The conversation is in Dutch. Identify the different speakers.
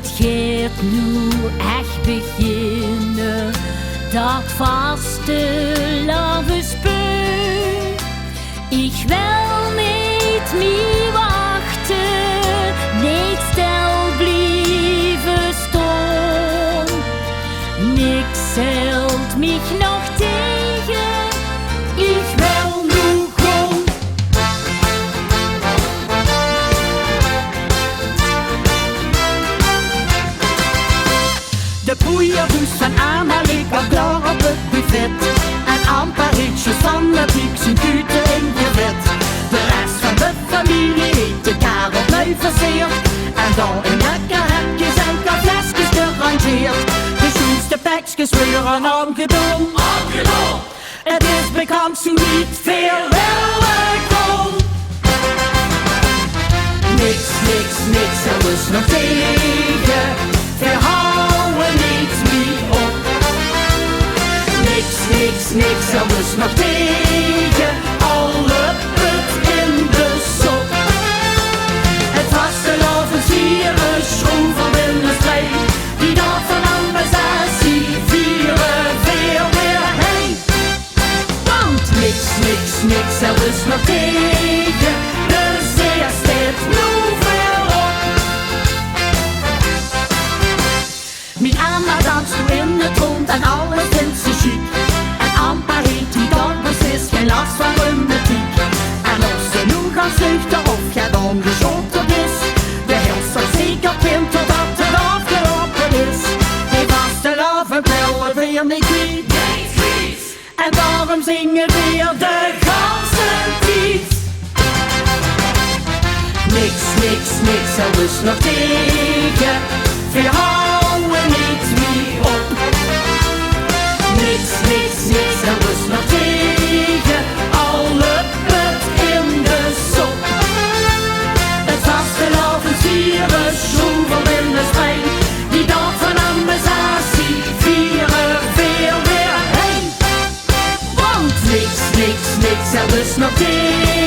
Speaker 1: Het gaat nu echt beginnen, dat vaste liefdesspel. Ik wil niet meer wachten, niet stil blijven staan. Niks hält mich nog tegen, ik wil nu gaan.
Speaker 2: De poeierdoes van Anna ligt klaar op het buffet. En amperritjes van de piek zijn kuten in je vet. De rest van de familie heeft de karel mee verseerd. En dan in lekker hemdjes en flesjes gerangeerd. De schoenste pekjes worden aangedaan. Het is bekend zo niet veel welkom. Niks, er is nog tegen. Verhouden niet meer op. Niks, er is nog tegen. Alle put in de sop. Het vaste lavensvieren schroeven in de strijd. Die dag van ambasatie vieren weer heen. Want niks, er is nog tegen. De zeer staat nu weer op. Mijn Anna danst nu in het rond en alles vindt ze chic. En amper heet die dag precies geen last van rheumatiek. En als ze nu gaan vluchten of gaat ongeschoten is, de heel zal zeker vindt totdat het afgelopen is. Die vaste lavenpillen weer niet kwijt. En daarom zingen weer de ganse tijd. Niks, er is nog tegen. Verhouden niet meer op. Niks, er is nog tegen. Alle put in de sop. Het vaste lavensvieren schroeven in de strijd. Die dag van ambasatie vieren weer heen. Want niks, er is nog tegen.